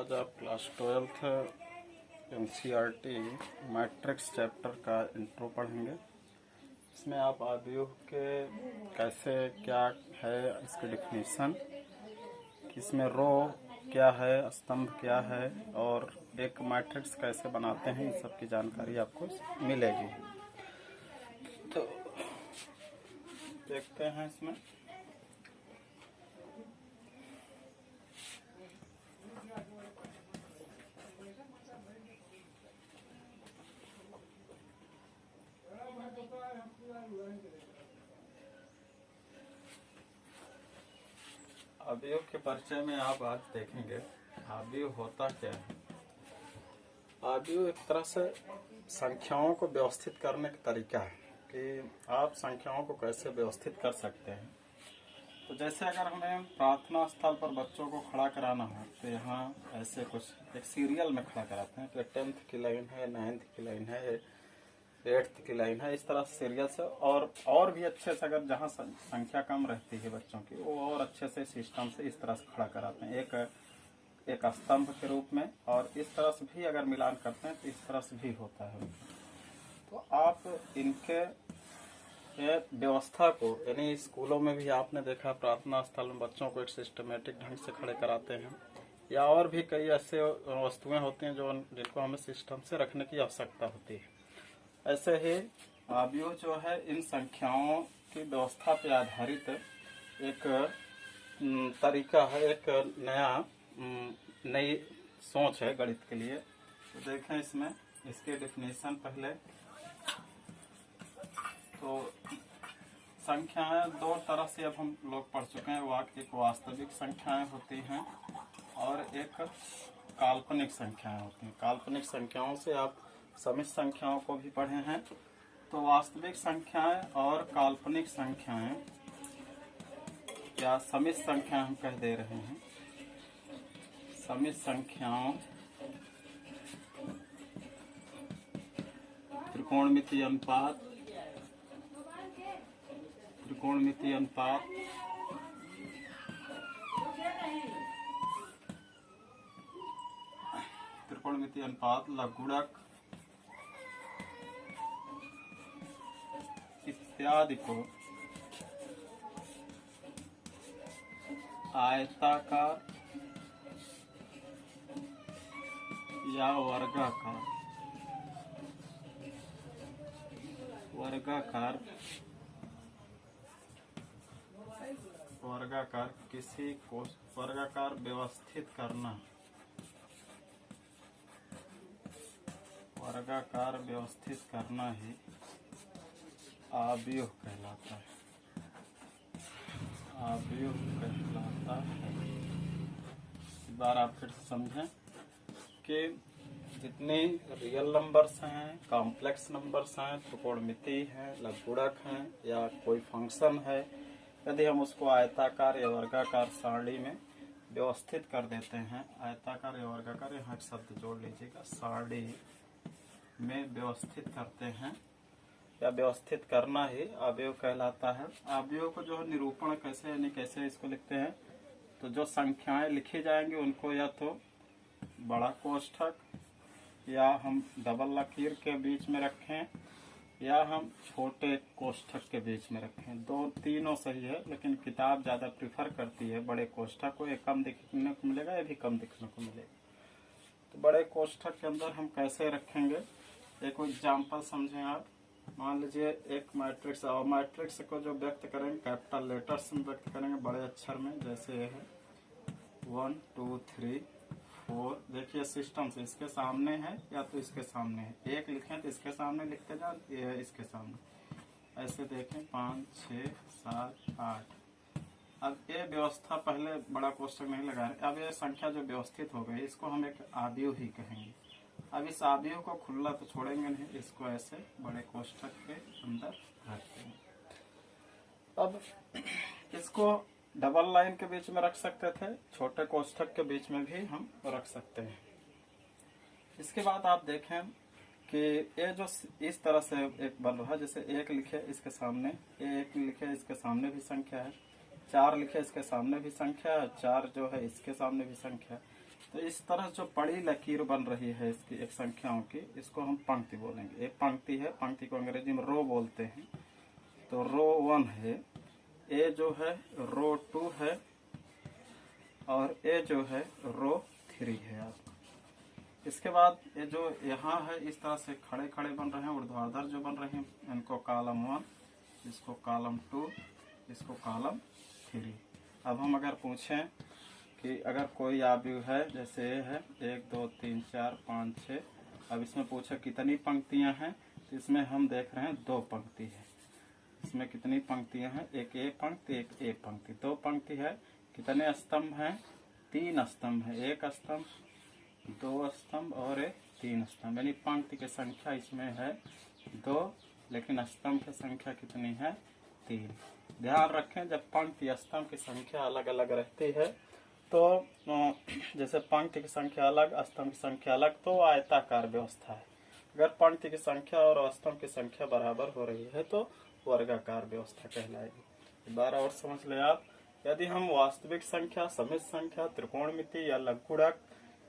आज आप class 12th NCERT matrix chapter का इंट्रो पढ़ेंगे। इसमें आप आव्यूह के कैसे क्या है इसकी डिफिनीशन, इसमें रो क्या है, स्तंभ क्या है और एक मैट्रिक्स कैसे बनाते हैं, इन सब की जानकारी आपको मिलेगी। तो देखते हैं इसमें आव्यूह के परिचय में आप आज देखेंगे आव्यूह होता क्या है। आव्यूह एक तरह से संख्याओं को व्यवस्थित करने का तरीका है कि आप संख्याओं को कैसे व्यवस्थित कर सकते हैं। तो जैसे अगर हमें प्रार्थना स्थल पर बच्चों को खड़ा कराना हो तो यहाँ ऐसे कुछ एक सीरियल में खड़ा कराते हैं कि 10th की लाइन है, 9th की लाइन है, 8th की लाइन है, इस तरह से सीरियल से और भी अच्छे से अगर जहाँ संख्या कम रहती है बच्चों की वो और अच्छे से सिस्टम से इस तरह से खड़ा कराते हैं एक स्तंभ के रूप में। और इस तरह से भी अगर मिलान करते हैं तो इस तरह से भी होता है। तो आप इनके व्यवस्था को यानी स्कूलों में भी आपने देखा प्रार्थना स्थल में बच्चों को एक सिस्टमेटिक ढंग से खड़े कराते हैं, या और भी कई ऐसे वस्तुएं होती हैं जिनको हमें सिस्टम से रखने की आवश्यकता होती है। ऐसे ही आव्यूह जो है इन संख्याओं की व्यवस्था पर आधारित एक तरीका है, एक नई सोच है गणित के लिए। तो देखें इसमें इसके डिफिनीशन पहले। तो संख्याएं दो तरह से अब हम लोग पढ़ चुके हैं। एक वास्तविक संख्याएं होती हैं और एक काल्पनिक संख्याएं होती हैं। काल्पनिक संख्याओं से आप समिश्र संख्याओं को भी पढ़े हैं। तो वास्तविक संख्याएं और काल्पनिक संख्याएं या समिश्र संख्याएं हम कह दे रहे हैं। समिश्र संख्याओं त्रिकोणमितीय अनुपात लघुगणक इत्यादि को आयताकार या वर्गाकार किसी को वर्गाकार व्यवस्थित करना ही आव्यूह कहलाता है। इस बार आप फिर से समझें कि जितने रियल नंबर्स हैं, कॉम्प्लेक्स नंबर्स हैं, त्रिकोणमिति हैं, लघुगणक हैं या कोई फंक्शन है, यदि हम उसको आयताकार या वर्गाकार सारणी में व्यवस्थित कर देते हैं, आयताकार या वर्गाकार, यहाँ एक शब्द जोड़ लीजिएगा, सारणी में व्यवस्थित करते हैं या व्यवस्थित करना ही आव्यूह कहलाता है। आव्यूह को जो है निरूपण कैसे इसको लिखते हैं, तो जो संख्याएं लिखी जाएंगी उनको या तो बड़ा कोष्ठक या हम डबल लकीर के बीच में रखें या हम छोटे कोष्ठक के बीच में रखें। तीनों सही है, लेकिन किताब ज्यादा प्रिफर करती है बड़े कोष्ठक को। ये कम दिखने को मिलेगा, ये भी कम दिखने को मिलेगा। तो बड़े कोष्ठक के अंदर हम कैसे रखेंगे, एक एग्जाम्पल समझें आप। मान लीजिए एक मैट्रिक्स, और मैट्रिक्स को जो व्यक्त करेंगे कैपिटल लेटर्स में व्यक्त करेंगे, बड़े अक्षर में, जैसे ये है 1 2 3 4। देखिए सिस्टम से इसके सामने है या तो इसके सामने है। एक लिखें तो इसके सामने लिखते जाओ, ये इसके सामने, ऐसे देखें 5 6 7 8। अब ये व्यवस्था, पहले बड़ा कोष्ठक नहीं लगा रहे, अब ये संख्या जो व्यवस्थित हो गई इसको हम एक आव्यूह ही कहेंगे। अब इस आव्यूह को खुला तो छोड़ेंगे नहीं, इसको ऐसे बड़े कोष्ठक के अंदर रखते हैं। अब इसको डबल लाइन के बीच में रख सकते थे, छोटे कोष्ठक के बीच में भी हम रख सकते हैं। इसके बाद आप देखें कि ये जो इस तरह से एक बन रहा है, जैसे 1 लिखे इसके सामने, 1 लिखे इसके सामने भी संख्या है, 4 लिखे इसके सामने भी संख्या है, 4 जो है इसके सामने भी संख्या है। तो इस तरह जो बड़ी लकीर बन रही है इसकी एक संख्याओं की, इसको हम पंक्ति बोलेंगे। एक पंक्ति है, पंक्ति को अंग्रेजी में रो बोलते हैं। तो रो 1 है, ए जो है रो 2 है, और ए जो है रो 3 है। आपका इसके बाद ये जो यहाँ है इस तरह से खड़े खड़े बन रहे हैं, ऊर्ध्वाधर जो बन रहे हैं, इनको कॉलम 1, इसको कॉलम 2, इसको कॉलम 3। अब हम अगर पूछें कि अगर कोई आव्यूह है, जैसे ये है 1 2 3 4 5 6, अब इसमें पूछे कितनी पंक्तियां हैं, तो इसमें हम देख रहे हैं 2 पंक्ति है। इसमें कितनी पंक्तियां हैं, एक ए पंक्ति एक ए पंक्ति, 2 पंक्ति है। कितने स्तंभ हैं, 3 स्तंभ है, 1 स्तंभ 2 स्तंभ और 3 स्तंभ, यानी पंक्ति की संख्या इसमें है 2, लेकिन स्तंभ की संख्या कितनी है, 3। ध्यान रखें जब पंक्ति स्तंभ की संख्या अलग अलग रहती है तो जैसे पंक्ति की संख्या अलग स्तंभ की संख्या अलग तो आयताकार व्यवस्था है। अगर पंक्ति की संख्या और स्तंभ की संख्या बराबर हो रही है तो वर्गाकार व्यवस्था कहलाएगी। बार और समझ लें आप, यदि हम वास्तविक संख्या, समित संख्या, त्रिकोणमिति या लघुगुणक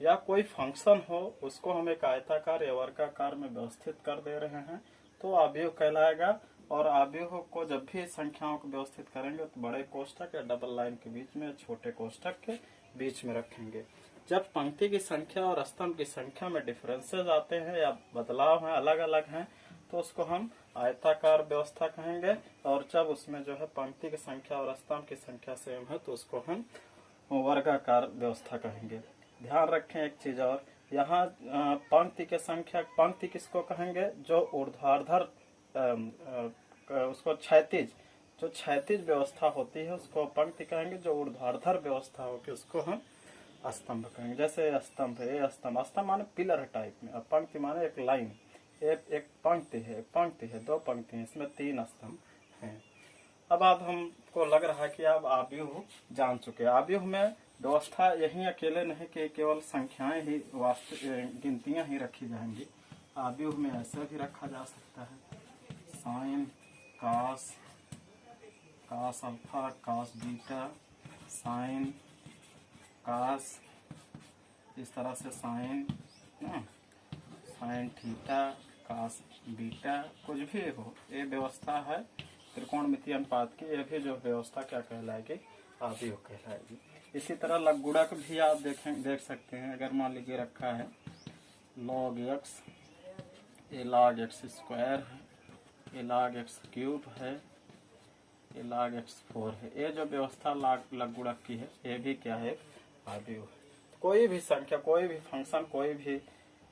या कोई फंक्शन हो उसको हम एक आयताकार या वर्गाकार में व्यवस्थित कर दे रहे हैं तो आव्यूह कहलाएगा। और आव्यूह को जब भी संख्याओं को व्यवस्थित करेंगे तो बड़े कोष्ठक या डबल लाइन के बीच में, छोटे कोष्ठक के बीच में रखेंगे। जब पंक्ति की संख्या और स्तंभ की संख्या में डिफरेंसेस आते हैं या बदलाव हैं, अलग अलग हैं, तो उसको हम आयताकार व्यवस्था कहेंगे। और जब उसमें जो है पंक्ति की संख्या और स्तंभ की संख्या सेम है तो उसको हम वर्गाकार व्यवस्था कहेंगे। ध्यान रखें एक चीज और, यहाँ पंक्ति की संख्या, पंक्ति किसको कहेंगे, जो ऊर्ध्वाधर उसको क्षैतिज, जो क्षैतिज व्यवस्था होती है उसको पंक्ति कहेंगे। जो ऊर्ध्वाधर व्यवस्था होगी उसको हम स्तंभ कहेंगे। जैसे स्तंभ है, स्तंभ, स्तंभ माने पिलर टाइप में, और पंक्ति माने एक लाइन, एक पंक्ति है, 2 पंक्ति है, इसमें 3 स्तंभ हैं। अब आप हमको लग रहा है कि आप आव्यूह जान चुके हैं। आव्यूह में व्यवस्था यही अकेले नहीं कि केवल संख्याएं ही, गिनतियां ही रखी जाएंगी। आव्यूह में ऐसे भी रखा जा सकता है, sine, cos, cos alpha, cos beta, sine, cos, इस तरह से sine, sine theta, cos beta, कुछ भी हो, ये व्यवस्था है त्रिकोणमितीय अनुपात की। ये भी जो व्यवस्था क्या कहलाएगी, आव्यूह कहलाएगी। इसी तरह लघुगुणक भी आप देख सकते हैं। अगर मान लीजिए रखा है log x, ये log x स्क्वायर है, ये log x क्यूब है, ये log x 4 है। ये जो व्यवस्था लघुगुणक की है ये भी क्या है, आव्यूह है। कोई भी संख्या, कोई भी फंक्शन, कोई भी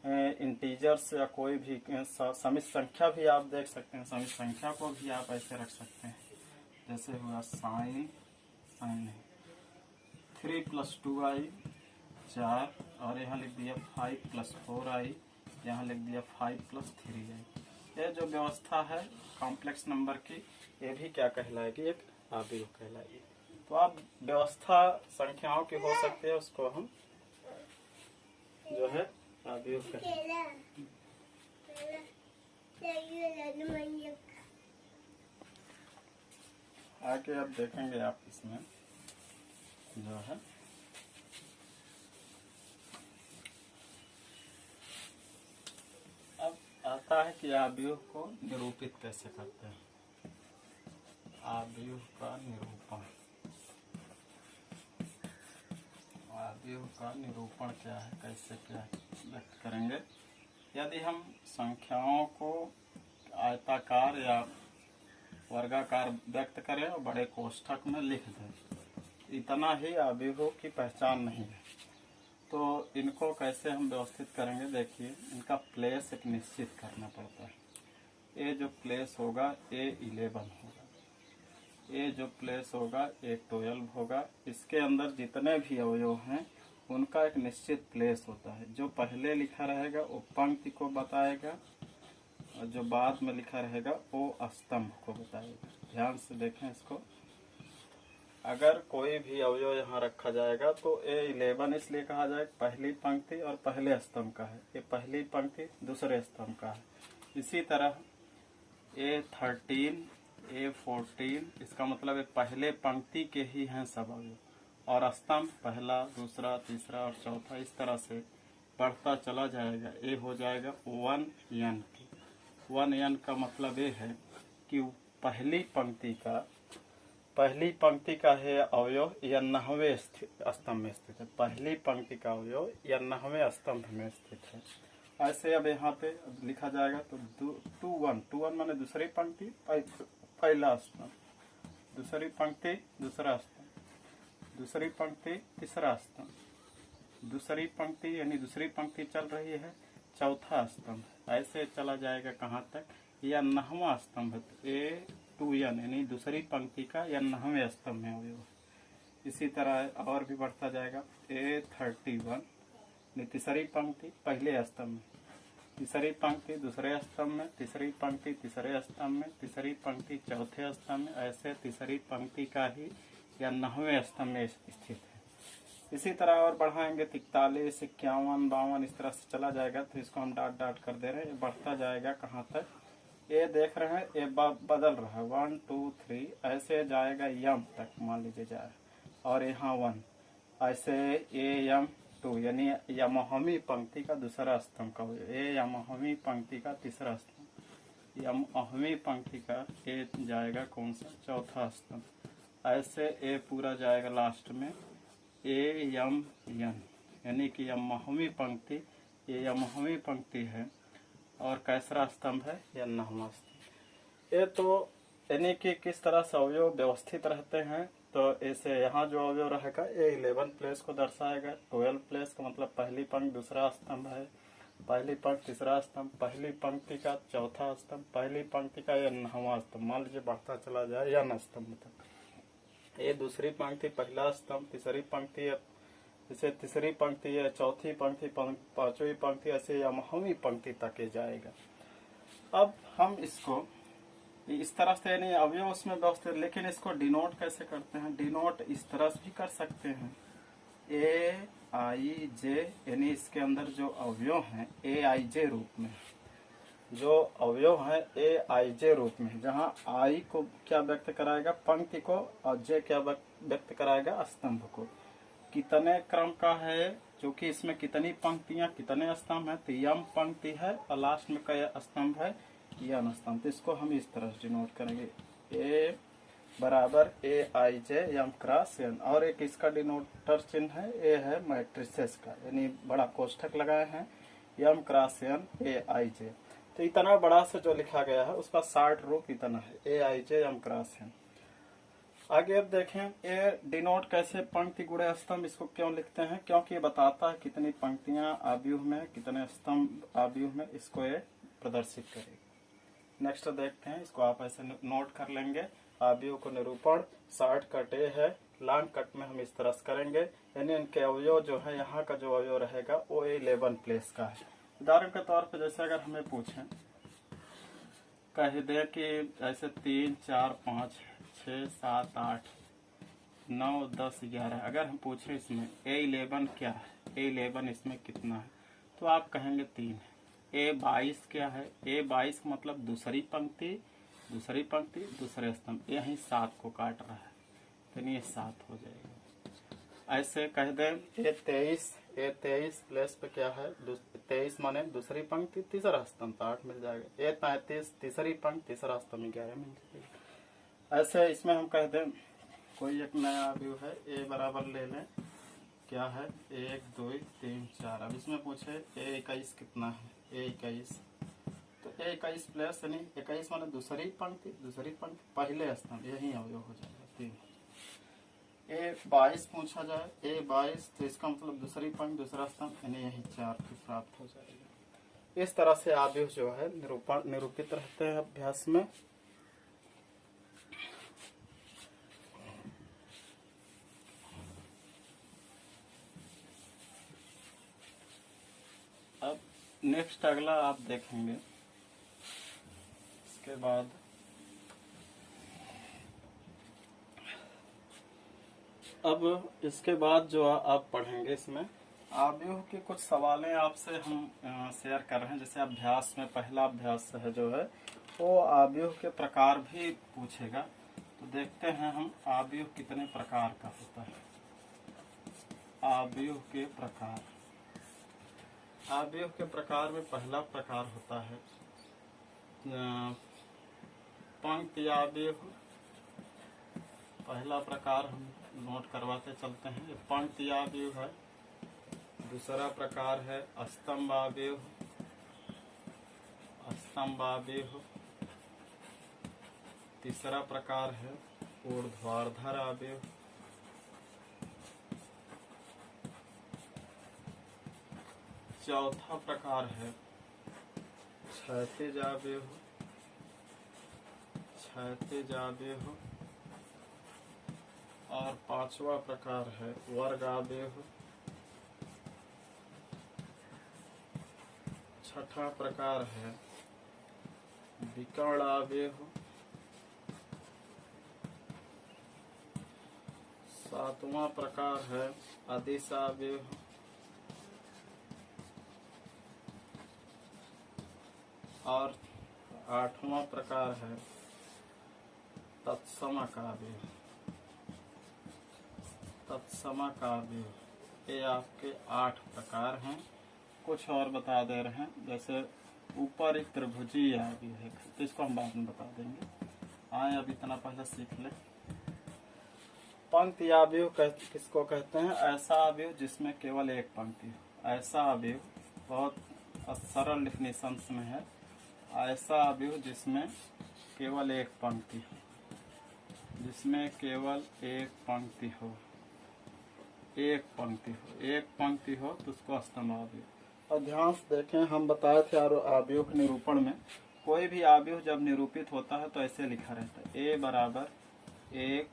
इंटीजर्स या कोई भी समित संख्या भी आप देख सकते हैं। समित संख्या को भी आप ऐसे रख सकते हैं, जैसे हुआ साइन 3 + 2i 4, और यहाँ लिख दिया 5 + 4i, यहाँ लिख दिया 5 + 3i। ये जो व्यवस्था है कॉम्प्लेक्स नंबर की, ये भी क्या कहलाएगी, एक आव्यूह कहलाएगी। तो आप व्यवस्था संख्याओं की हो सकती है, उसको हम जो है आव्यूह कहेंगे। आगे अब देखेंगे आप इसमें जो है अब आता है कि आव्यूह को निरूपित कैसे करते हैं। आव्यूह का निरूपण, आव्यूह का निरूपण क्या है, कैसे क्या व्यक्त करेंगे। यदि हम संख्याओं को आयताकार या वर्गाकार व्यक्त करें और बड़े कोष्ठक में लिख दें, इतना ही आव्यूह की पहचान नहीं है। तो इनको कैसे हम व्यवस्थित करेंगे, देखिए इनका प्लेस एक निश्चित करना पड़ता है। ये जो प्लेस होगा A11 होगा, ये जो प्लेस होगा A12 होगा। इसके अंदर जितने भी अवयव हैं उनका एक निश्चित प्लेस होता है। जो पहले लिखा रहेगा वो पंक्ति को बताएगा, और जो बाद में लिखा रहेगा वो स्तंभ को बताएगा। ध्यान से देखें इसको। अगर कोई भी अवयव यहाँ रखा जाएगा तो A11 इसलिए कहा जाए पहली पंक्ति और पहले स्तंभ का है, ये पहली पंक्ति दूसरे स्तंभ का है। इसी तरह A13, A14, इसका मतलब है पहले पंक्ति के ही हैं सब अवयव, और स्तंभ पहला, दूसरा, तीसरा और चौथा इस तरह से बढ़ता चला जाएगा। ये हो जाएगा 1n। 1n का मतलब ये है कि पहली पंक्ति का है अवयव या 9वें स्तंभ में स्थित है। पहली पंक्ति का अवयव या 9वें स्तंभ में स्थित है। ऐसे अब यहाँ पे लिखा जाएगा तो 2-1 माने दूसरी पंक्ति पहला स्तंभ, दूसरी पंक्ति दूसरा स्तंभ, दूसरी पंक्ति तीसरा स्तंभ, दूसरी पंक्ति यानी दूसरी पंक्ति चल रही है चौथा स्तंभ। ऐसे चला जाएगा कहाँ तक, या 9वां स्तंभ A2n यानी दूसरी पंक्ति का या 9वें स्तंभ में अवयव। इसी तरह और भी बढ़ता जाएगा A31 तीसरी पंक्ति पहले स्तंभ में, तीसरी पंक्ति दूसरे स्तंभ में, तीसरी पंक्ति तीसरे स्तंभ में, तीसरी पंक्ति चौथे स्तंभ में। ऐसे तीसरी पंक्ति का ही या 9वें स्तंभ में स्थित है। इसी तरह और बढ़ाएंगे 43, 51, 52 इस तरह से चला जाएगा। तो इसको हम डाट कर दे रहे हैं, बढ़ता जाएगा कहाँ तक, ये देख रहे हैं ये बदल रहा है 1 2 3 ऐसे जाएगा यम तक मान लीजिए जाए, और यहाँ 1 ऐसे AM2 यानी यमहमी पंक्ति का दूसरा स्तंभ का ये यमहमी पंक्ति का तीसरा स्तंभ, यमहमी पंक्ति का ये जाएगा कौन सा चौथा स्तंभ। ऐसे ये पूरा जाएगा लास्ट में AM यानी कि यमहमी पंक्ति, ये यमहमी पंक्ति है और कैसरा स्तंभ है या 9वां स्तंभ। ये तो यानी कि किस तरह से अवयव व्यवस्थित रहते हैं। तो ऐसे यहाँ जो अवयव रहेगा ये 11 प्लेस को दर्शाएगा। 12 प्लेस का मतलब पहली पंक्ति दूसरा स्तंभ है, पहली पंक्ति तीसरा स्तंभ, पहली पंक्ति का चौथा स्तंभ, पहली पंक्ति का या 9वां स्तंभ। मान लीजिए बढ़ता चला जाए या 9 स्तंभ तक। ये दूसरी पंक्ति पहला स्तंभ, तीसरी पंक्ति जैसे तीसरी पंक्ति है, चौथी पंक्ति, पांचवी पंक्ति, ऐसे यमहमी पंक्ति तक जाएगा। अब हम इसको इस तरह से यानी अवयव उसमें व्यवस्थित, लेकिन इसको डिनोट कैसे करते हैं, डिनोट इस तरह से भी कर सकते हैं AIJ यानी इसके अंदर जो अवयव हैं AIJ रूप में, जो अवयव है AIJ रूप में, जहाँ I को क्या व्यक्त कराएगा पंक्ति को और J क्या व्यक्त कराएगा स्तंभ को। कितने क्रम का है, जो कि इसमें कितनी पंक्तियां कितने स्तंभ है, तो यम पंक्ति है और लास्ट में क्या स्तंभ है यन स्तंभ। तो इसको हम इस तरह से डिनोट करेंगे A बराबर AIJ यम क्रॉस n। और एक इसका डिनोटर चिन्ह है ए है मैट्रिसेस का, यानी बड़ा कोष्ठक लगाए हैं यम क्रॉस n AIJ। तो इतना बड़ा से जो लिखा गया है उसका शार्ट रूप इतना है AIJ यम क्रॉस n। आगे अब देखें ये डिनोट कैसे पंक्ति गुणे स्तंभ इसको क्यों लिखते हैं, क्योंकि ये बताता है कितनी पंक्तियां आव्यूह में कितने स्तंभ आव्यूह में, इसको ये प्रदर्शित करेगा। नेक्स्ट देखते हैं, इसको आप ऐसे नोट कर लेंगे। आव्यूह को निरूपण शॉर्ट कट ये है, लॉन्ग कट में हम इस तरह से करेंगे। यानी इनके अवयव जो है यहाँ का जो अवयव रहेगा वो 11 प्लेस का है। उदाहरण के तौर पर जैसे अगर हमें पूछें कह दे कि ऐसे 3 4 5 6 7 8 9 10 11 अगर हम पूछे इसमें A11 क्या है, A11 इसमें कितना है, तो आप कहेंगे 3 है। A22 क्या है, A22 मतलब दूसरी पंक्ति दूसरे स्तंभ, यही 7 को काट रहा है तो ये 7 हो जाएगा। ऐसे कह दे A23 प्लेस पे क्या है 23 माने दूसरी पंक्ति तीसरा स्तंभ 8 मिल जाएगा। A33 तीसरी पंक्ति तीसरा स्तंभ 11 मिल जाएगा। ऐसे इसमें हम कह दें कोई एक नया व्यू है A बराबर ले लें, क्या है 1 2 3 4। अब इसमें पूछे A21 कितना है, A21 तो A21 प्लस यानी 21 माने दूसरी पंक्ति पहले स्तंभ, यही अवयव हो जाएगा 3। A22 पूछा जाए A22 तो इसका मतलब दूसरी पंक्ति दूसरा स्तंभ, यानी यही 4 प्राप्त हो जाएगा। इस तरह से अवयव जो है निरूपित रहते हैं अभ्यास में। अब नेक्स्ट अगला आप देखेंगे, इसके बाद जो आप पढ़ेंगे इसमें आव्यूह के कुछ सवालें आपसे हम शेयर कर रहे हैं। जैसे अभ्यास में पहला अभ्यास है जो है वो आव्यूह के प्रकार भी पूछेगा। तो देखते हैं हम आव्यूह कितने प्रकार का होता है। आव्यूह के प्रकार। आव्यूह के प्रकार में पहला प्रकार होता है पंक्ति आव्यूह। पहला प्रकार हम नोट करवाते चलते हैं, ये पंक्ति आव्यूह है। दूसरा प्रकार है स्तंभ आव्यूह, स्तंभ आव्यूह। तीसरा प्रकार है ऊर्ध्वाधर आव्यूह। चौथा प्रकार है क्षैतिज आव्यूह, क्षैतिज आव्यूह। और पांचवा प्रकार है वर्ग आव्यूह। छठा प्रकार है विकर्ण आव्यूह। सातवां प्रकार है अदिश आव्यूह। और आठवां प्रकार है तत्समक आव्यूह। तत्समक आव्यूह। ये आपके 8 प्रकार हैं। कुछ और बता दे रहे हैं, जैसे ऊपर एक त्रिभुजीय आव्यूह है, तो इसको हम बाद में बता देंगे। आए अब इतना पहले सीख ले। पंक्ति आव्यूह किसको कहते हैं? ऐसा आव्यूह जिसमें केवल एक पंक्ति हो। ऐसा आव्यूह बहुत सरल डिफिनेशन में है। ऐसा आव्यूह जिसमें केवल एक पंक्ति हो, जिसमें केवल एक पंक्ति हो, एक पंक्ति हो, एक पंक्ति हो तो उसको स्तंभ आव्यूह। और ध्यान से देखें, हम बताए थे आव्यूह निरूपण में, कोई भी आव्यूह जब निरूपित होता है तो ऐसे लिखा रहता है ए बराबर 1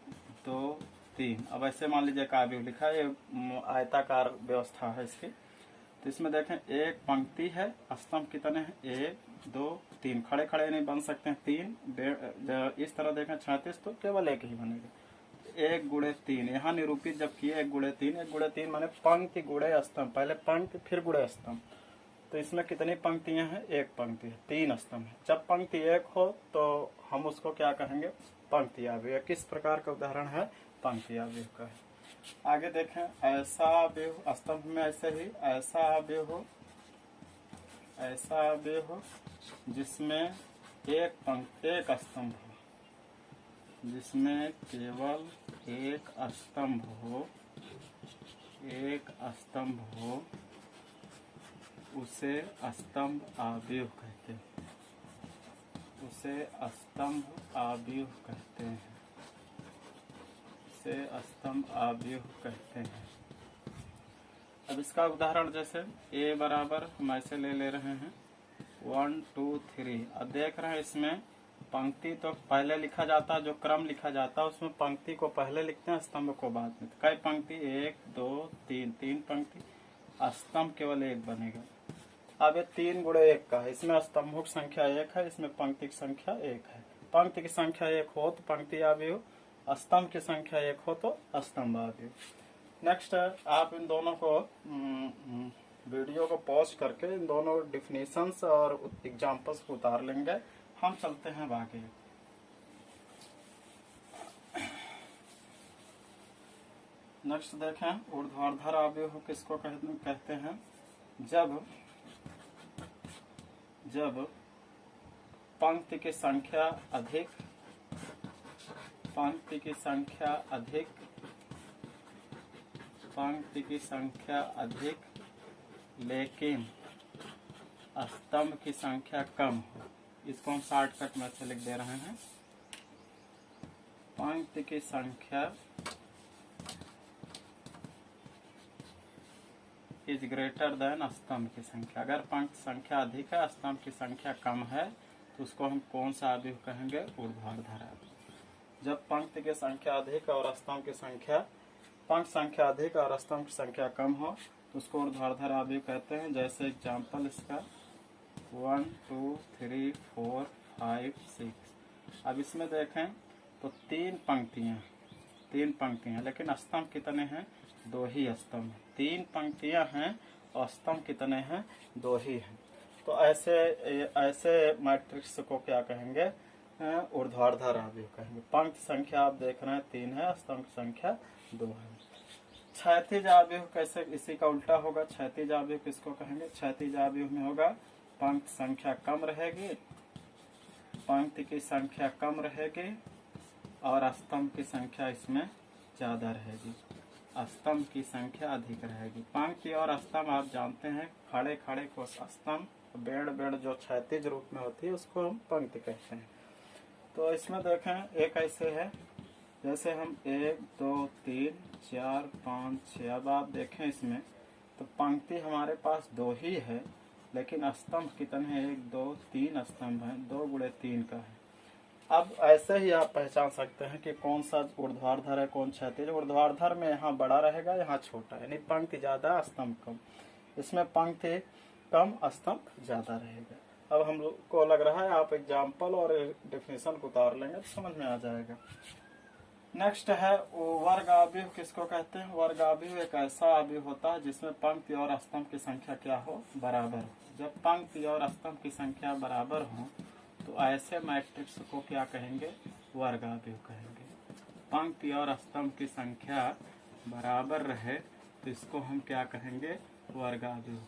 2 3। अब ऐसे मान लीजिए का आव्यूह लिखा है, ये आयताकार व्यवस्था है इसकी। तो इसमें देखें एक पंक्ति है, स्तंभ कितने हैं? 1 2 3। खड़े खड़े नहीं बन सकते हैं 3। इस तरह देखें 36 तो केवल एक ही बनेगा। 1 गुणे 3 यहाँ निरूपित जब किए 1 गुणे 3, 1 गुणे 3 माने पंक्ति गुणे स्तंभ। पहले पंक्ति फिर गुणे स्तंभ। तो इसमें कितनी पंक्तियां हैं? एक पंक्ति है, 3 स्तंभ है। जब पंक्ति एक हो तो हम उसको क्या कहेंगे? पंक्ति आव्यूह। किस प्रकार का उदाहरण है? पंक्ति आव्यूह का है। आगे देखें, ऐसा आव्यूह, स्तंभ में ऐसे ही ऐसा आव्यूह हो, ऐसा आव्यूह हो जिसमें एक पंक्ति एक स्तंभ हो, जिसमें केवल एक स्तंभ हो, एक स्तंभ हो, उसे स्तंभ आव्यूह कहते हैं। उसे स्तंभ आव्यूह कहते हैं। उसे स्तंभ आव्यूह कहते हैं। अब इसका उदाहरण जैसे ए बराबर हम ऐसे ले रहे हैं 1 2 3। अब देख रहे हैं इसमें पंक्ति तो पहले लिखा जाता है, जो क्रम लिखा जाता है उसमें पंक्ति को पहले लिखते हैं, स्तंभ को बाद में। कई पंक्ति 1 2 3, 3 पंक्ति, स्तंभ केवल एक बनेगा। अब ये 3 गुणे 1 का है, इसमें स्तंभों की संख्या 1 है, इसमें पंक्ति की संख्या 1 है। पंक्ति की संख्या 1 हो तो पंक्ति आव्यूह, स्तंभ की संख्या 1 हो तो स्तंभ आव्यूह। नेक्स्ट आप इन दोनों को वीडियो को पॉज करके इन दोनों डिफिनेशंस और एग्जांपल्स को उतार लेंगे। हम चलते हैं आगे। नेक्स्ट देखें, ऊर्ध्वाधर आव्यूह किसको कहते हैं? जब पंक्ति की संख्या अधिक, पंक्ति की संख्या अधिक, पंक्ति की संख्या अधिक लेकिन स्तंभ की संख्या कम हो। इसको हम शॉर्टकट में से लिख दे रहे हैं। पंक्ति की संख्या इज ग्रेटर देन स्तंभ की संख्या। अगर पंक्ति संख्या अधिक है, स्तंभ की संख्या कम है, तो उसको हम कौन सा आव्यूह कहेंगे? ऊर्ध्वाधर आव्यूह। जब पंक्ति की संख्या अधिक और स्तंभ की संख्या, पंक्ति संख्या अधिक और स्तंभ की संख्या कम हो तो उसको ऊर्ध्वाधर आव्यूह कहते हैं। जैसे एग्जाम्पल इसका 1 2 3 4 5 6। अब इसमें देखें तो 3 पंक्तियां, लेकिन स्तंभ कितने हैं? 2 ही स्तंभ। 3 पंक्तियां हैं और स्तंभ कितने हैं? 2 ही हैं। तो ऐसे मैट्रिक्स को क्या कहेंगे? ऊर्ध्वाधर आव्यूह कहेंगे। पंक्ति संख्या आप देख रहे हैं 3 है, स्तंभ की संख्या 2 है। क्षैतिज अवयव कैसे, इसी का उल्टा होगा। क्षैतिज अवयव किसको कहेंगे? क्षैतिज अवयव में होगा पंक्ति संख्या कम रहेगी, पंक्ति की संख्या कम रहेगी और स्तंभ की संख्या इसमें ज्यादा रहेगी, स्तंभ की संख्या अधिक रहेगी। पंक्ति और स्तंभ आप जानते हैं, खड़े खड़े को स्तंभ, बेड़ बेड़ जो क्षैतिज रूप में होती है उसको हम पंक्ति कहते हैं। तो इसमें देखें एक ऐसे है, जैसे हम 1 2 3 4 5 6, अब आप देखें इसमें तो पंक्ति हमारे पास 2 ही है, लेकिन स्तंभ कितने हैं? 1 2 3 स्तंभ हैं, 2 गुणे 3 का है। अब ऐसे ही आप पहचान सकते हैं कि कौन सा ऊर्ध्वाधर है, कौन क्षैतिज। ऊर्ध्वाधर में यहाँ बड़ा रहेगा, यहाँ छोटा, यानी पंक्ति ज्यादा स्तंभ कम। इसमें पंक्ति कम स्तंभ ज्यादा रहेगा। अब हम लोग को लग रहा है आप एग्जाम्पल और डेफिनेशन को उतार लेंगे तो समझ में आ जाएगा। नेक्स्ट है वर्ग अवयव किसको कहते हैं? वर्ग अवयव एक ऐसा अवयव होता है जिसमें पंक्ति और स्तंभ की संख्या क्या हो? बराबर हो। जब पंक्ति और स्तंभ की संख्या बराबर हो तो ऐसे मैट्रिक्स को क्या कहेंगे? वर्ग अवयव कहेंगे। पंक्ति और स्तंभ की संख्या बराबर रहे तो इसको हम क्या कहेंगे? वर्ग अवयव।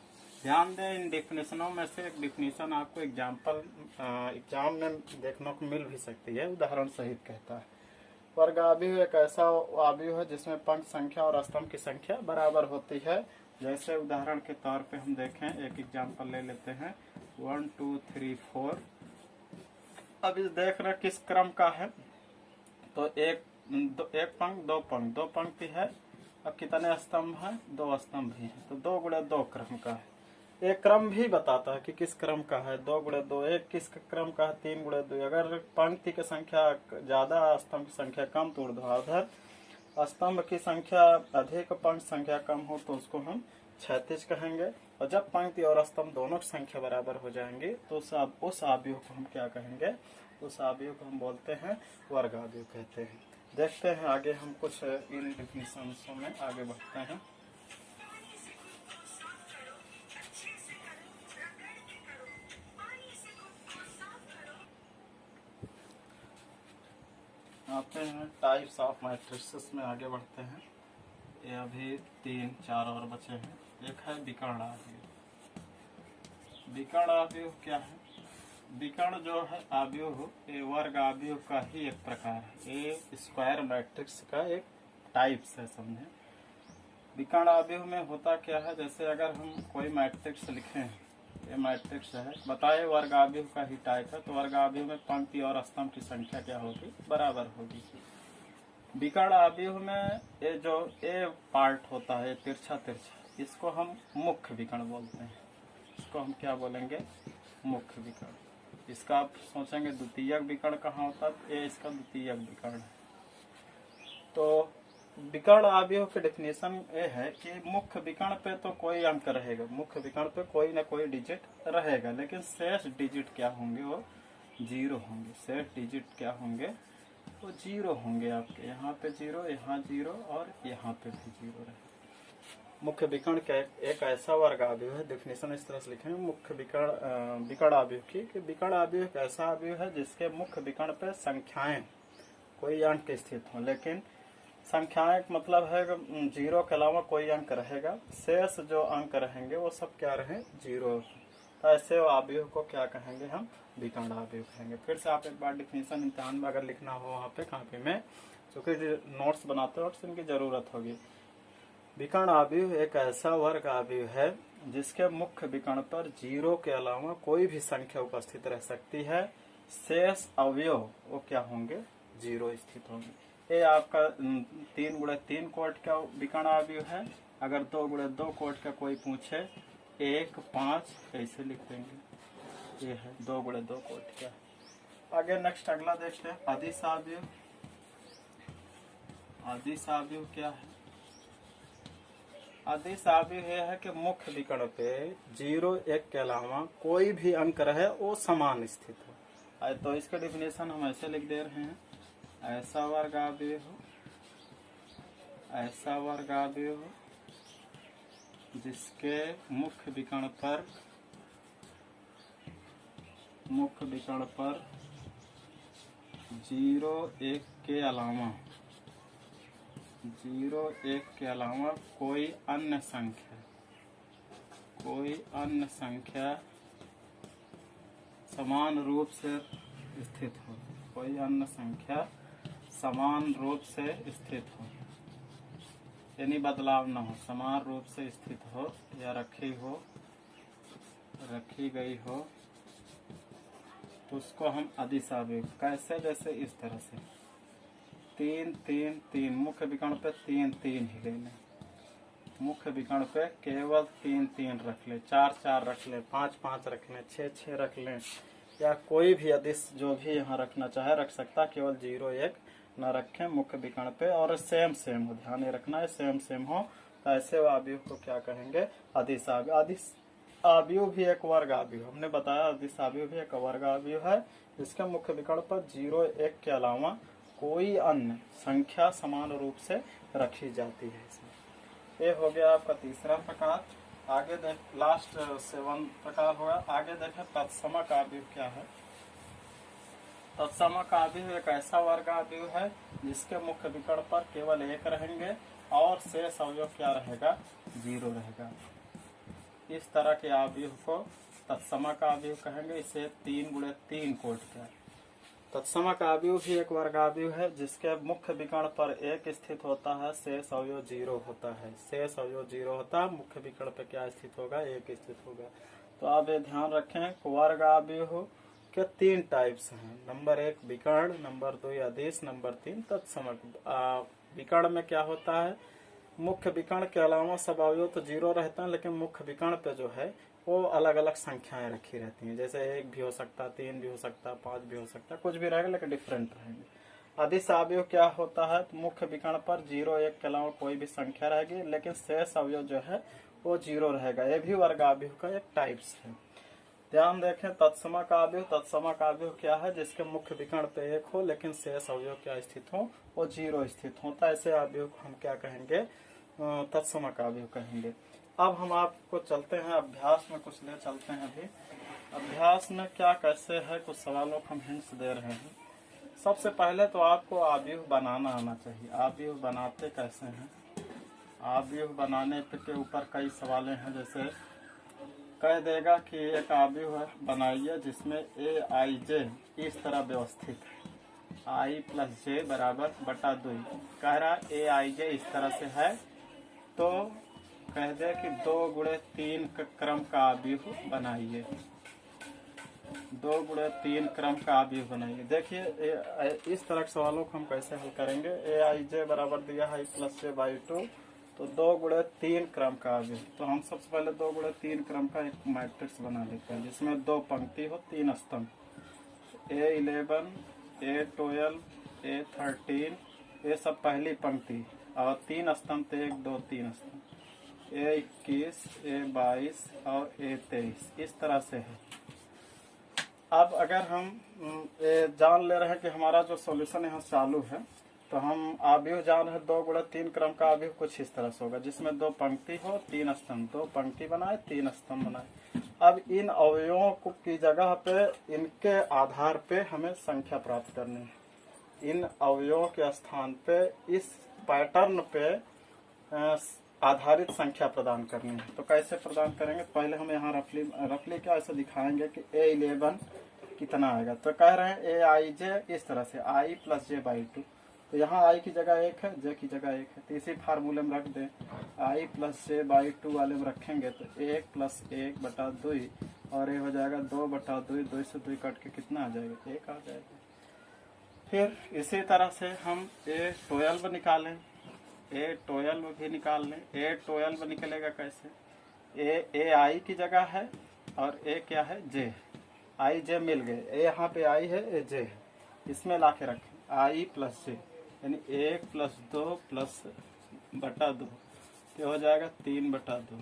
ध्यान दें, इन डिफिनेशनों में से एक डिफिनेशन आपको एग्जाम में देखने को मिल भी सकती है, उदाहरण सहित कहता है। वर्ग अवयव एक ऐसा अवयव है जिसमें पंक्ति संख्या और स्तंभ की संख्या बराबर होती है। जैसे उदाहरण के तौर पे हम देखें, एक एग्जाम्पल ले लेते हैं, 1 2 3 4। अब इस देख रहे किस क्रम का है? तो एक पंक्ति, दो पंक्ति है। अब कितने स्तंभ हैं? 2 स्तंभ भी हैं, तो 2 गुणे 2 क्रम का है। एक क्रम भी बताता है कि किस क्रम का है, 2 गुणे 2। एक किस क्रम का है? 3 गुणे 2। अगर पंक्ति की संख्या ज्यादा, स्तंभ की संख्या कम तो ऊर्ध्वाधर, स्तंभ की संख्या अधिक, पंक्ति संख्या कम हो तो उसको हम क्षैतिज कहेंगे। और जब पंक्ति और स्तंभ दोनों की संख्या बराबर हो जाएंगे तो उस अवयव को हम क्या कहेंगे? उस अवयव को हम बोलते हैं वर्ग अवयव कहते हैं। देखते हैं आगे, हम कुछ इन डिफिनेशंस में आगे बढ़ते हैं। आते हैं टाइप्स ऑफ मैट्रिसेस में आगे बढ़ते हैं। ये अभी 3 4 और बचे हैं। एक है विकर्ण अवयव। विकर्ण अवयव क्या है? विकर्ण जो है अवयव, ये वर्ग अवयव का ही एक प्रकार है। ये स्क्वायर मैट्रिक्स का एक टाइप्स है, समझे। विकर्ण अवयव में होता क्या है? जैसे अगर हम कोई मैट्रिक्स लिखें, ये मैट्रिक्स है, बताए वर्ग अवयव का ही टाइप है, तो वर्ग अवयव में पंक्ति और स्तंभ की संख्या क्या होगी? बराबर होगी। विकर्ण अवयव में ये जो ए पार्ट होता है, तिरछा, इसको हम मुख्य विकर्ण बोलते हैं। इसको हम क्या बोलेंगे? मुख्य विकर्ण। इसका आप सोचेंगे द्वितीयक विकर्ण कहाँ होता है? ये इसका द्वितीयक विकर्ण है। तो विकर्ण अवयव की डेफिनेशन ये है कि मुख्य विकर्ण पे तो कोई अंक रहेगा, मुख्य विकर्ण पे कोई ना कोई डिजिट रहेगा, लेकिन शेष डिजिट क्या होंगे? वो 0 होंगे। शेष डिजिट क्या होंगे? वो 0 होंगे। आपके यहाँ पे 0, यहाँ 0 और यहाँ पे भी 0 रहे। मुख्य विकर्ण का एक ऐसा वर्ग अवयव है, डेफिनेशन इस तरह से लिखेंगे मुख्य विकर्ण अवयव की, कि विकर्ण अवयव एक ऐसा अवयव है जिसके मुख्य विकर्ण पे संख्याएं कोई अंक स्थित हो, लेकिन संख्याएं मतलब है 0 के अलावा कोई अंक रहेगा, शेष जो अंक रहेंगे वो सब क्या रहे? 0। तो ऐसे अवयव को क्या कहेंगे? हम विकर्ण अवयव कहेंगे। फिर से आप एक बार डिफिनेशन इम्तिहान में अगर लिखना हो वहाँ पे कॉपी में, चूंकि नोट्स बनाते हो तो इनकी जरूरत होगी। विकर्ण अवयव एक ऐसा वर्ग अवयव है जिसके मुख्य विकर्ण पर 0 के अलावा कोई भी संख्या उपस्थित रह सकती है, शेष अवयव वो क्या होंगे? 0 स्थित होंगे। ये आपका 3 गुणे 3 कोट का विकर्ण अवयव है। अगर 2 गुणे 2 कोट का कोई पूछे, 1 5 ऐसे लिख देंगे। ये है 2 गुणे 2 कोट का। आगे नेक्स्ट अगला देखते हैं, अदिश अवयव। अदिश अवयव क्या है? अदिश अवयव यह है कि मुख्य विकर्ण पे 0 1 के अलावा कोई भी अंक रहे वो समान स्थित हो। तो इसका डेफिनेशन हम ऐसे लिख दे रहे हैं, ऐसा वर्ग अवयव हो, ऐसा वर्ग अवयव हो जिसके मुख्य विकर्ण पर 0 1 के अलावा 01 के अलावा कोई अन्य संख्या समान रूप से स्थित हो, कोई अन्य संख्या समान रूप से स्थित हो, यानी बदलाव न हो, समान रूप से स्थित हो या रखी गई हो, तो उसको हम अदिश अवयव कैसे, जैसे इस तरह से 3 3 3 मुख्य विकर्ण पे 3 3 ही ले लें, मुख्य विकर्ण पे केवल 3 3 रख ले, 4 4 रख ले, 5 5 रख लें, 6 6 रख लें, या कोई भी अदिश जो भी यहाँ रखना चाहे रख सकता, केवल 0 1 न रखें मुख्य विकर्ण पे, और सेम हो, ध्यान ये रखना है सेम हो, तो ऐसे अवयव को क्या कहेंगे, अदिश अवयव। अदिश अवयव भी एक वर्ग अवयव, हमने बताया अदिश अवयव भी एक वर्ग अवयव है, जिसके मुख्य विकर्ण पर 0 1 के अलावा कोई अन्य संख्या समान रूप से रखी जाती है। इसमें ये हो गया आपका तीसरा प्रकार। आगे देख, लास्ट 7 प्रकार होगा। आगे देखें तत्समक अवयव क्या है। तत्समक अवयव एक ऐसा वर्ग अवयव है जिसके मुख्य विकर्ण पर केवल 1 रहेंगे और शेष अवयव क्या रहेगा, 0 रहेगा। इस तरह के अवयव को तत्समक अवयव कहेंगे। इसे 3 × 3 कोट का तत्समक अवयव भी एक वर्ग अवयव है जिसके मुख्य विकर्ण पर 1 स्थित होता है, शेष अवयव 0 होता है। शेष अवयव 0 होता है, मुख्य विकर्ण पे क्या स्थित होगा, 1 स्थित होगा। तो आप ये ध्यान रखें, वर्ग अवयव के 3 टाइप्स हैं। नंबर 1 विकर्ण, नंबर 2 अदिश, नंबर 3 तत्समक। विकर्ण में क्या होता है, मुख्य विकर्ण के अलावा सब अवयव तो 0 रहते हैं, लेकिन मुख्य विकर्ण पे जो है वो अलग अलग संख्याएं रखी रहती हैं, जैसे 1 भी हो सकता, 3 भी हो सकता, 5 भी हो सकता, कुछ भी रहेगा लेकिन डिफरेंट रहेंगे। अदिश अवयव क्या होता है, मुख्य विकर्ण पर 0 1 के अलावा कोई भी संख्या रहेगी, लेकिन शेष अवयव जो है वो 0 रहेगा। ये भी वर्ग अवयव का एक टाइप्स है। ध्यान देखें, तत्समक अवयव। तत्समक अवयव क्या है, जिसके मुख्य विकर्ण पे 1 हो लेकिन शेष अवयव क्या स्थित हो, वो 0 स्थित होता है। ऐसे अवयव को हम क्या कहेंगे, तत्समक अवयव कहेंगे। अब हम आपको चलते हैं अभ्यास में, कुछ ले चलते हैं। अभी अभ्यास में क्या कैसे है, कुछ सवालों को हम हिंट्स दे रहे हैं। सबसे पहले तो आपको अवयव बनाना आना चाहिए। अवयव बनाते कैसे हैं, अवयव बनाने के ऊपर कई सवालें हैं। जैसे कह देगा कि एक अवयव बनाइए जिसमें aij इस तरह व्यवस्थित है, i + j = 2। कह रहा aij इस तरह से है, तो कह दे कि 2 × 3 क्रम का अवयव बनाइए, 2 × 3 क्रम का अवयव बनाइए। देखिए इस तरह के सवालों को हम कैसे हल करेंगे। aij बराबर दिया है i + j/2, तो 2 × 3 क्रम का अवयव। तो हम सबसे पहले 2 × 3 क्रम का एक मैट्रिक्स बना लेते हैं जिसमें 2 पंक्ति हो, 3 स्तंभ, a11 a12 a13, ये सब पहली पंक्ति, और 3 स्तंभ, 1 2 3 स्तंभ, a21 a22 और a23, इस तरह से है। अब अगर हम जान ले रहे हैं कि हमारा जो सॉल्यूशन यहाँ चालू है, तो हम अवयव जान रहे हैं 2 × 3 क्रम का अवयव कुछ इस तरह से होगा, जिसमें 2 पंक्ति हो, 3 स्तंभ, 2 पंक्ति बनाए, 3 स्तंभ बनाए। अब इन अवयवों की जगह पे, इनके आधार पे हमें संख्या प्राप्त करनी है। इन अवयवों के स्थान पे, इस पैटर्न पे आधारित संख्या प्रदान करनी है। तो कैसे प्रदान करेंगे, पहले हम यहाँ रफली क्या ऐसे दिखाएंगे कि a11 कितना आएगा। तो कह रहे हैं aij इस तरह से, i + j/2, तो यहाँ i की जगह 1 है, j की जगह 1 है, तो इसी फार्मूले में रख दें। i + j/2 वाले में रखेंगे तो 1 + 1/2, और ये हो जाएगा 2/2, 2 से 2 कट के कितना आ जाएगा, 1 आ जाएगा। फिर इसी तरह से हम a12 निकालें, a12 भी निकाल लें। a12 निकलेगा कैसे, a i की जगह है और a क्या है, j, i j मिल गए, a यहाँ पे i है, a j है, इसमें ला के रखें i + j, यानी 1 + 2 + 2, तो हो जाएगा 3/2।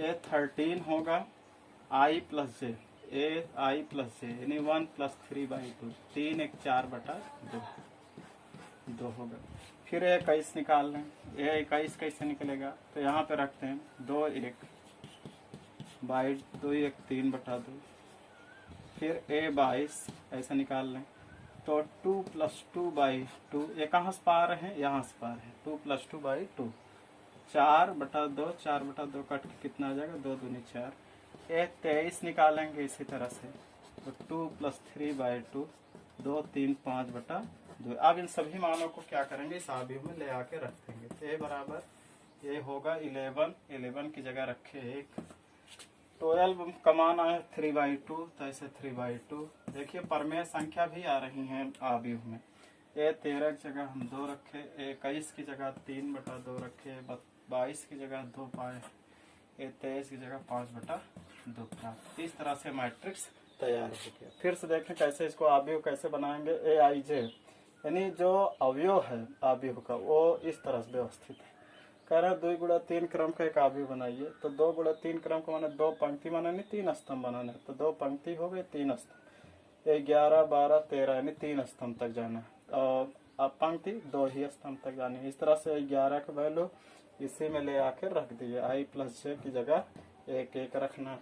a13 होगा i + j, i + j, यानी 1 + 3/2, 3 1 4/2, 2 होगा। फिर 21 निकाल लें। 21 कैसे निकलेगा, तो यहाँ पे रखते हैं 2 1 2 1 3/2। फिर a22 ऐसे निकाल लें, तो 2+2/2 ये कहाँ से पा रहे हैं, यहाँ से पा रहे हैं। 2+2/2 4/2, 4/2 कट के कितना आ जाएगा, 2 दूनी 4, ये 23 निकालेंगे इसी तरह से। तो 2+3/2, 2 3 5/2। अब इन सभी मानों को क्या करेंगे, इस आव्यूह में ले आके रख देंगे। तो ये बराबर ये होगा 11 की जगह रखे 1, 12 का मान आया 3/2, तो ऐसे 3/2। देखिए परमेय संख्या भी आ रही हैं आव्यूह में। ये 13 की जगह हम 2 रखे, 21 की जगह 3/2 रखे, 22 की जगह 2 पाए, ये 23 की जगह 5/2 प्राप्त। इस तरह से मैट्रिक्स तैयार हो गया। फिर से देखें कैसे इसको आव्यूह कैसे बनाएंगे। AIJ यानी जो अवयव है आव्यूह का वो इस तरह से व्यवस्थित है। कह रहे 2 गुणा 3 क्रम का एक आव्यूह बनाइए। तो 2 गुणा 3 क्रम का माने 2 पंक्ति बनानी, 3 स्तंभ बनाने। तो 2 पंक्ति हो गए, 3 स्तंभ। 11 12 13 यानी 3 स्तंभ तक जाना, और अब पंक्ति 2 ही स्तंभ तक जानी। इस तरह से 11 का वैल्यू इसी में ले आकर रख दिए। I+J की जगह 1 1 रखना।